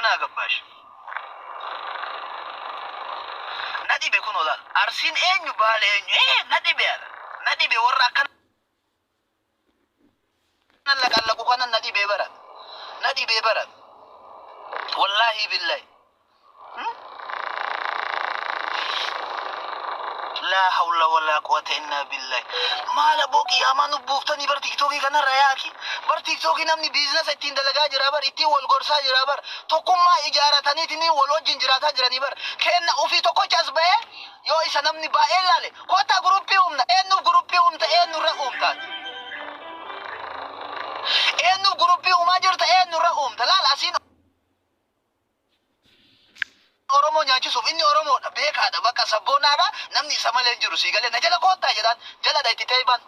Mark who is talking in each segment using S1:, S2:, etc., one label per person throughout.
S1: أنا قباش ندي بيكون ولا أرسين إيه نبال إيه ندي بيورا كان لك الله كوكان ندي ببرد والله بالله لا حول ولا قوة إلا بالله ما لبوك يا ما نبوفتني بر تيك توكي كنا رياكي بر تيك توكي نمني بيزنس اتين دلقا جرابر اتي والغرسا جرابر توكم ما إجارتني تني والوجين جراتا جراني بر كأن أوفي توكو جذبه يو إسا نمني با إلا لي كوتا غروبي أمنا إنو غروبي أمتا إنو رأومتا إنو غروبي أمما جرتا إنو رأومتا لا لاسين Oromo nyaachisuuf inni Oromoodha beekaadha bakka sabboonaadha namni isa malee jiru sii galee na jala koottaa jedhaan jala dayti ta'eban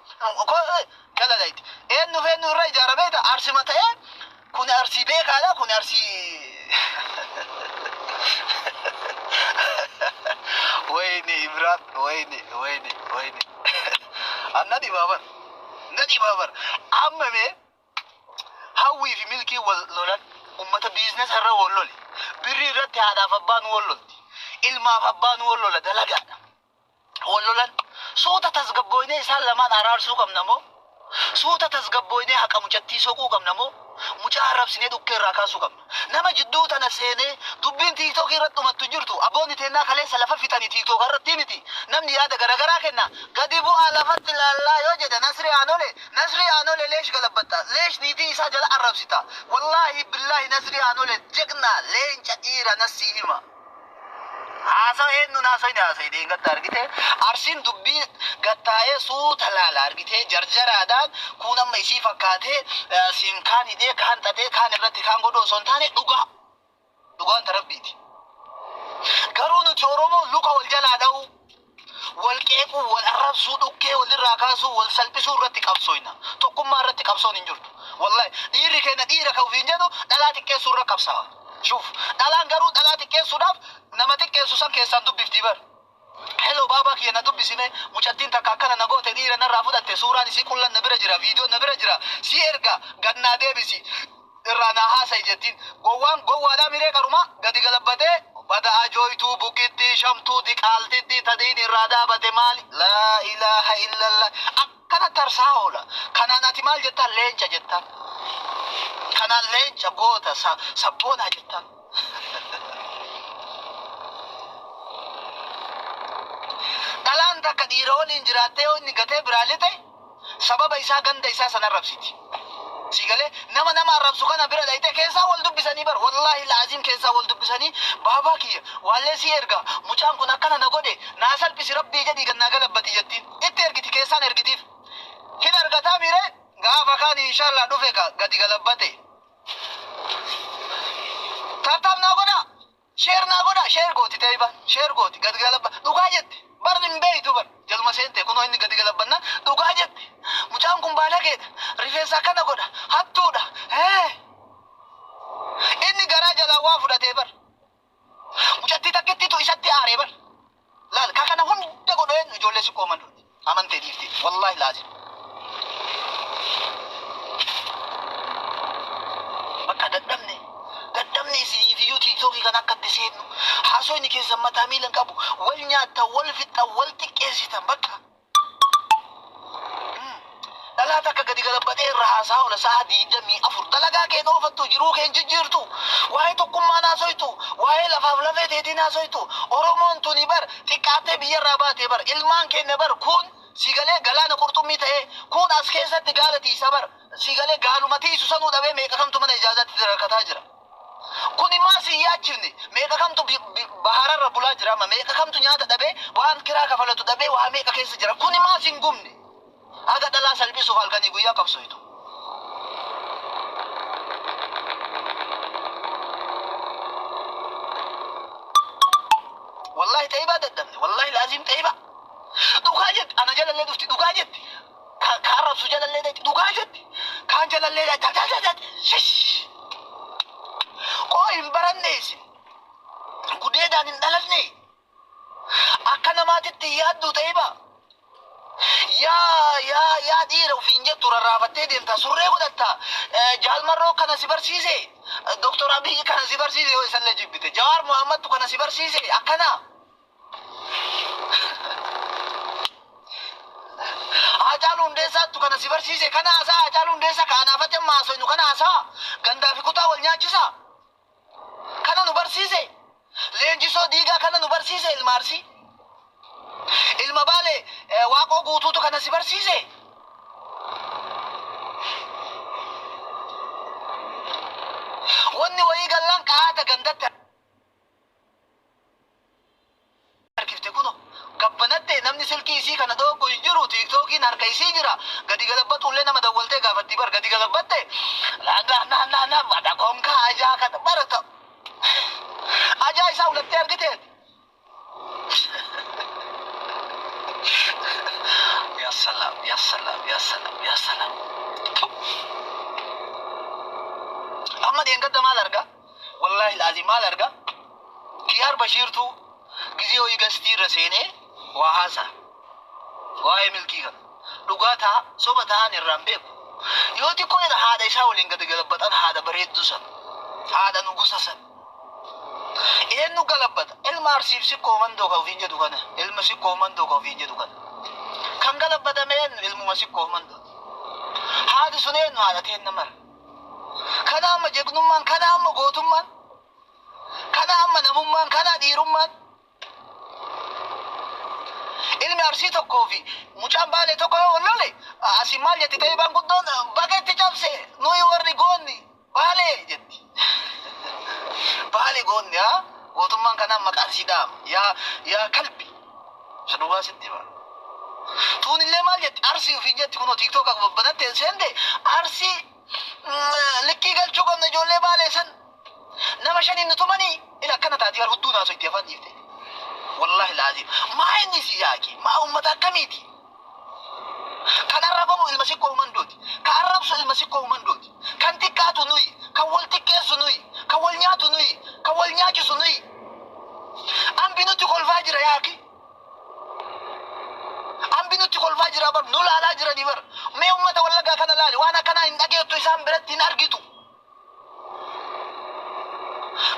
S1: jala dayti eenyu feenyu irra ijaarameeta arsima ta'e kun arsii beekaadha kun arsii wayni Ibrahim wayni annadi babar amma me hawwii fi milkii wal lolan ummata biizines irra wal loli birri irratti haadhaaf abbaan wallolti ilmaaf abbaan wallola dalagaadha wallolan suuta tasgabbooynee isaan lamaan araarsuu qabna moo suuta tasgabbooynee haqa mucattii soquu qabna moo mucaa arrabsinee dhukkee irraa kaasuu qabna nama jidduu tana seenee dubbiin tiiktookii irratti dhumattu jirtu abboonni teennaa kaleessa lafa fixanii tiiktook irratti miti namni yaada garagaraa kenna gadi bu'aa lafatti laallaa yoo jedhe nasri aanole leesh galabbatta leesh niitii isaa jala arrabsita wallaahi billaahi nasri aanole jegna leenca dhiira nasii hima haasa eenyu haasayne gadda argite arsiin dubbii gattaa'ee suuta laala argite jarjaraadhaan kun amma isii fakkaatee siin kaan hidhee kaan xaxee kaan irratti kaan godhoo osoo hin taane dhugaan tarabbiiti garuu nuti Oromoo luka wal jalaa dha'u wal qeequu wal arrabsuu dhukkee walirraa kaasuu wal salphisuu irratti qabsooyna tokkummaa irratti qabsoon hin jirtu wallahi dhiirri keenya dhiira ka ufiin jedhu dhalaa xiqqeessuu irra qabsa'a شوف دلان قالوا دلاتي كيسو داف نمتي كيسو سان كيسان دبفتي بر hello baba ki na dubbi sine mucattin takka kana nago te dira na rafu datte suuraan isi kullan nabira jira video nabira jira si erga ganna debisi irrana hasay jettin gowwaadha miree qaruma gadi galabbate bada ajoytu bukitti shamtu diqaaltitti tadin irrada bate mali la ilaha illa allah akkana tarsaola kana nati mal jettan leenca jettan kana leenca goota sabboona jettan dalaan takka dhiira waliin jiraattee inni gatee biraalite sababa isaa ganda isaa sana rabsiti sigale nama arrabsu kana bira dhayte keessaa wal dubbisanii bar wallahi laazim keessaa wal dubbisanii baabaa kiyya wallee si erga mucaan kun akkana na godhe naa salphisi rabbii jedhii gannaa galabbati jettiin itti ergiti keessaan ergitiif hin argataa mire gaafa kaan inshallah dhufe gadi galabbate tartaab naa godha sheer gooti ta'eeba sheer gooti gadi galabba dhugaa jette bar din beeytu bar jalma seente kuno inni gadi galabbanna dhugaa jette mucaan kun baalageedha rifeensa kana godha hattuudha inni garaa jalaa waa fudhatee bar mucattii takkittitu isatti aaree bar laal kakana hunda godho eenyu ijoollee si qooman amantee dhiifti wallahi laazim bakka dadhabne isiniifiyyuu tiiktookii kan akkatti seennu haasoo inni keessa mataa miilan qabu wal nyaattan wal fixxan wal xiqqeessitan bakka dhalaa takka gadi galabbadhee irra haasaa oola sa'a 24 dalagaa kee dhoofattu jiruu kee jijjiirtu waa'ee tokkummaan haasoytu waa'ee lafaaf lafee teetiin haasoytu oromoon tuni bar xiqqaattee biyyarraa baatee bar ilmaan keenya bar kun sigalee galaana qurxummii ta'ee kun as keessatti gaala tiisa bar sigalee gaaluma tiisu sanuu dhabee meeqa kamtu mana ijaazaatti darakataa jira kun immaa si yaachifne meeqa kamtu bahararra bulaa jira amma meeqa kamtu nyaata dhabee waan kiraa kafalatu dhabee waa meeqa keessa jira kun immaa si hin gumne aga dhalaa salphisuuf halkanii guyyaa qabsoytu wallahi ta'ibaa daddabne wallahi laazim ta'ibaa dhugaa jetti ana jalallee dhufti dhugaa jetti kaan rabsu jalallee deetti dhugaa jetti kaan jalallee deetti shish koo hin baranne isin gudeedhaan hin dhalanne akka namaatitti yaaddu ta'ibaa yaa dhiira ufiin jettu rarraafattee deemta surree godhatta jaalmarroo kana si barsiise دكتور أبي كان سيبرسيسي ويسلي جبته جوار محمد كان سيبرسيسي أكنا أجالون ديسا كان سيبرسيسي كنا أسا أجالون ديسا كان أفتح ما سوينو كنا أسا غندا في كتا والنياجسا كنا نبرسيسي لينجسو ديغا كنا نبرسيسي المارسي المبالي واقو قوتو كنا سيبرسيسي wanni wayii gallan qaata gandatti harkifte kuno gabbanatte namni silkii isii kana doogo hin jiru tiiktookiin harka isii jira gadi galabbatuullee nama dawwaltee gaafatti bar gadi galabbatte na bada konka ajaa kana barata ajaa isaa ulattee argiteet ya salam ya salam ya salam ya salam أحمد ينقدم ما لرجع والله العظيم ما لرجع كيار بشيرتو جزيو يقستير رسينه وهذا واي ملكيها لغاتها صوبتها نرمبيك يوتي كوي هذا يساول ينقد قلبت أنا هذا بريد دوسن هذا نقصصن إيه نقلبت المارسيف سكو من دوكا وفين جدو كنا المسكو من دوكا وفين جدو كنا كم قلبت مين المسكو من دو هذا سنين هذا تين نمر kana amma jegnummaan kana amma gootummaan kana amma namummaan kana dhiirummaan ilmi arsii tokkoo fi mucaan baalee tokko yoo lolle asii maal jetti ta'ee baan guddoon bageetti cabse nuyi warri goonni baalee jetti baalee goonni haa gootummaan kana maqaan sii dhaama yaa kalbi sadubaa sitti baa tuunillee maal jetti arsii ofiin jetti kunoo tiiktooka babbanatte seente arsii لكي قال شو قمنا جولي باليسن نما شاني نتمني إلى كانت هذه الهدونا سويتي فانيفتي والله العظيم ما عندي سياكي ما أمتا كميتي كان الربو المسيكو من دوتي كان الربس المسيكو من دوتي كان تكاتو نوي كان والتكيسو نوي كان والنياتو نوي كان والنياجسو نوي أم بنوتي كل فاجر ياكي أم بنوتي كل فاجر أبر نولا على جرى نيبر ما أمتا ولا كان لالي وأنا كان عندك يتوسام برتين أرجيتو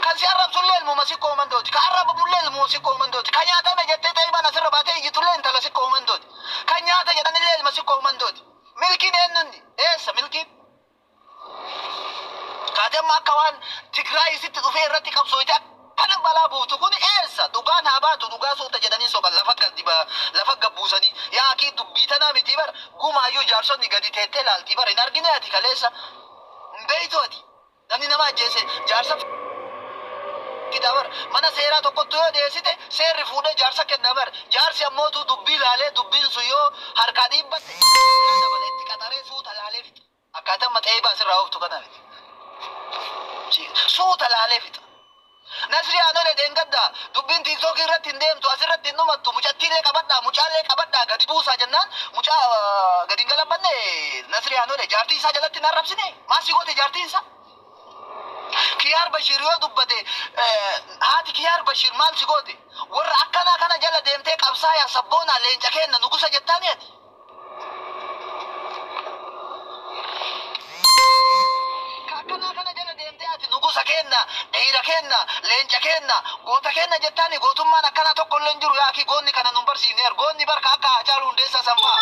S1: كان سيارب سليل ممسكو من دوتي كعرب بوليل ممسكو من دوتي كان ياتا مجتة تايبا نصر باتي يجتولين تلاسكو من دوتي كان ياتا جدان الليل مسكو من دوتي ملكي دينني إيسا ملكي كاتم ما كوان تكراي ست دفير رتي كبسويتا كان بلا بوتو كوني إيسا دوغان هاباتو دوغا سوتا جداني سوكا لفق بوساني يا أكيد دبيتنا متيبر قوم أيو جارسون نغادي تهتل التيبر إنارجيني هاتي كاليسا مبيتو هاتي نمني نما جيسي جارسا كتابر منا سيرا تو كتو ديسيته سير فوده جارسا كنبر جارسي اموتو دبي لاله دبين سيو هركادي بس دبل اتكاتاري سوت لاله فيت اكاتا متايبا سراو تو كنا سوت لاله فيت نسري انو له دنگدا دبين تيك توك رت انديم تو اسرت انو متو مچاتي له قبدا مچاله قبدا غدي بوسا جنان مچا غدي غلبنه نسري انو له جارتي سا جلت نربسني ما سيغوت جارتي سا كيار بشير يو دبته هاتي كيار بشير مال سيغوتي ور اكنا كنا جل ديمتي قبسا يا سبونا لينجكن نغوسا جتاني كنا جل ديمتي اتي نغوسا كنا ديرا كنا لينجا كنا غوتا كنا جتاني غوتما نكنا تو كولن جرو ياكي غوني كنا نمبر سينير غوني بر كاكا اچالون ديسا سمبا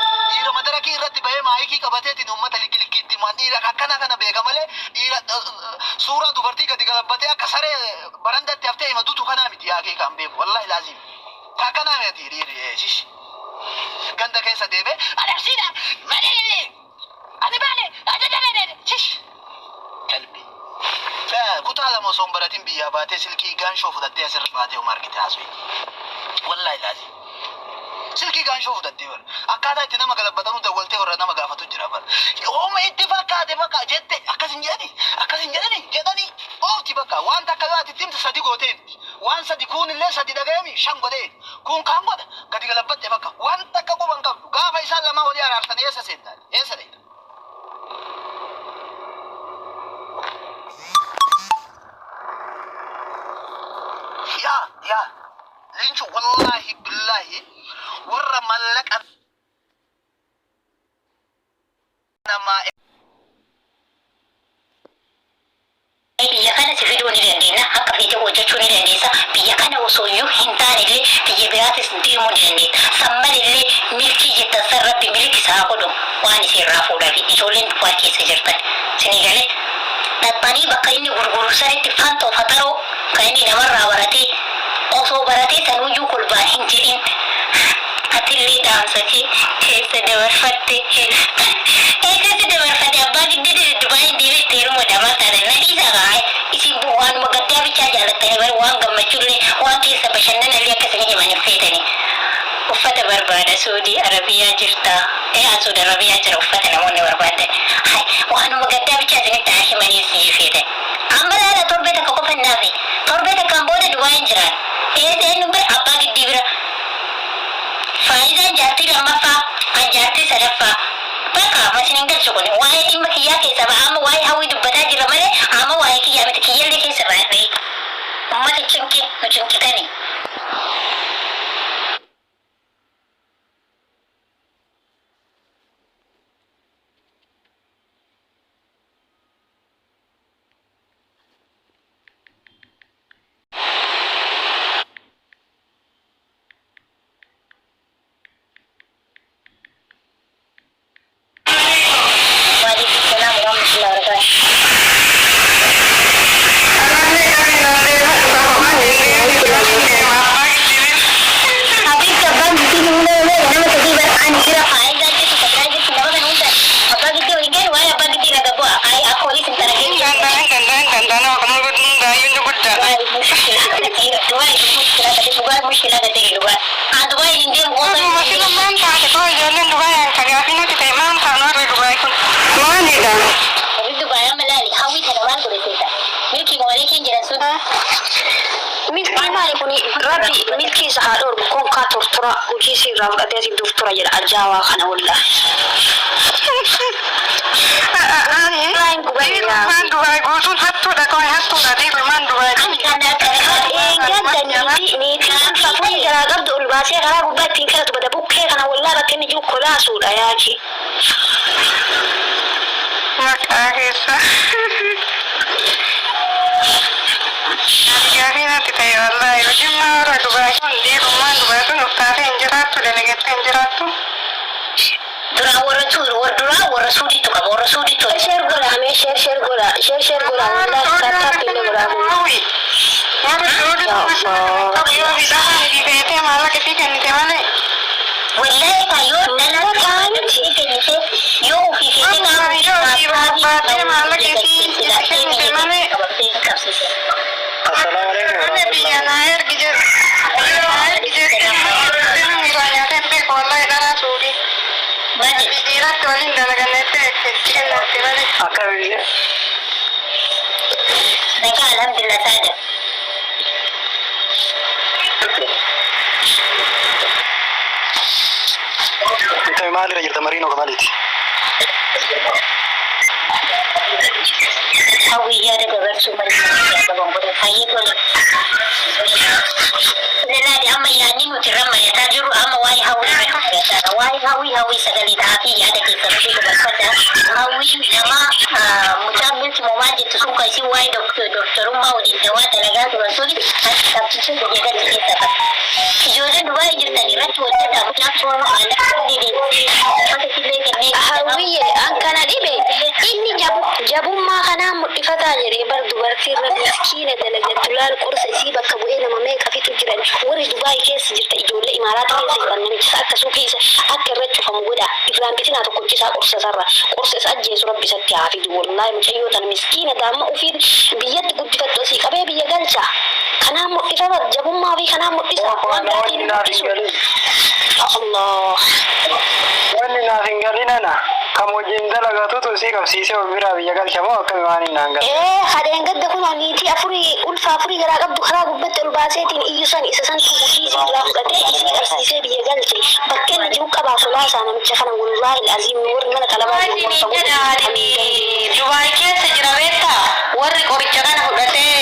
S1: يرا مدركي رتي بهي مايكي كبتيتي نمت لكلكي دي مان ديرا كنا بيغمله ديرا سورة دوبرتي كدي غلبتي كسره برندت تفتي مدوتو كنا متي ياكي كان بيب والله لازم كنا متي ري شيش غندا كيسا ديبه انا سيدا مالي انا بالي انا شيش قلبي كنت على موسم براتين بيا باتي سلكي كان شوف دتي اسر باتي وماركت اسوي والله لازم سلكي كان شوف دتي ور اكادا تنما غلبتنو دولتي ور نما غافتو جرافر هم اتفاق دبقا جت اكاسن جدني او تبقى وانت كذا تتم تصدي غوتين وان صدي كون اللي صدي دغامي شان غدي كون كان غد غدي غلبت دبقا وانت كغو بنك غا فيصل لما ولي عرفتني يسا سيدا يسا دي يا لينشو والله بالله ور ملك انا ما
S2: hojjechuu ni dandeessa. Biyya kana osoo iyyuu hin taanellee biyya biraatis deemuu ni dandeetta. Sammalillee milkii jettan san rabbi milki isaa godhu waan isinirraa fuudhafi ijoolleen duwwaa keessa jirtan. Isinii galee dhaxxanii bakka inni gurguru sanitti fantoo fataroo kan inni namarraa baratee osoo baratee sanuyyuu kolbaan hin jedhin atillee dhaamsati keessa dabarfatte eessatti dabarfatte abbaa giddii Dubaay deebiste yeroo dabarsaadha nadhiisa gaa'e isin waanuma gaddaa bichaa jaalattanii bari waan gammachuullee waan keessa bashannanallee akkasanii himanii feetanii uffata barbaada Saudi Arabiyaa jirta Saudi Arabiyaa jira uffata namoonni barbaadan waanuma gaddaa bichaa isinitti himanii sii feetan amma laala torbee takka qofannaafi torbee takkaan booda Dubaay jiraan eenyu bira abbaa giddii bira faayidaan jaartii lammaffaa an jaartii sadaffaa bakka masinin galchu kun waa'ee dhimma kiyyaa keessa ba'a amma waa'ee hawwii dubbataa jira malee amma waa'ee kiyyaa miti kiyyallee keessa baa'ee ummata cinqi nu cinqitanii.
S3: milki sahador kon ka tortura ujisi rabda si tortura jira aljawa kana walla lain gubaya man dubai gosun hatto da ko hatto da di man dubai ni fa funi gara gabdu ulbasi gara gubati kala to bada bukke kana walla bakeni ju kola su da yaki makahesa Yarina kita ya Allah, ini mah orang Dubai pun di rumah Dubai pun ustaz enjerat tu dan negara enjerat tu.
S2: Dura sudi tu kamu orang sudi tu.
S3: Share gola, share gola. Allah kata pilih gola.
S2: Ya Allah.
S3: Kalau bisa di BT malah ketika ni mana?
S2: Wallahi kayu nana kayu sih ni sih. Yo ofisi ni kamu.
S3: Yo di BT malah ketika ni mana? Assalamualaikum. Nabi yang air gijar. Air gijar. Misalnya tempe kolai darah suri.
S2: Baik.
S3: Bicara tualin dalam nete kecil nanti mana? Akar ini.
S2: Mereka alhamdulillah saja.
S1: Kita memang ada jadi marino kembali.
S2: Hawiya daga garsu mai ya gaban gudun hayi gudun leladi amma ya ni mutiran mai ta jiru amma wai hawi mai ta wai hawi sagali da afi ya dake sarfi da barkata hawi da ma mutamin mu waje ta sun kai shi wai doktorun maudi da wata daga su rasuli a cikin da ga cikin ta jodan dubai jirta ni ratu wata da mutan so ma ala ne haka kile ke ne
S3: hawiye an kana dibe inni jabu ma kana mudifata jere bar dubarti miskina dalaga tulal qursa si bakka bu ina mame ka fitu jiran wuri dubai ke su jirta ijolle imarata ke su bannan ci aka su kisa aka raccu fam guda ifran bitina to kunci sa qursa sarra qursa sajje su rabbi satti hafi wallahi mu cayyo tan miskina da ma ufi biyat gudifat to si kabe biya galcha kana mudifata jabu ma bi kana mudisa wanda tin Allah
S1: Wani na tinggalin na. Kamu jindala gatutu si kapsise obira biya galcha mo kamani nanga.
S3: Hadeen gadda kuma niiti ulfa afuri gara qabdu karaa gubbatti ol baaseetiin iyyusan isa san tuufiisii irraa fudhatee isii qabsiisee biyya galte bakkeen jiru qabaa solaasaa namicha kana wallahi alazim warri mana qalabaa
S2: Dubai keessa jira beektaa warri qoricha kana fudhatee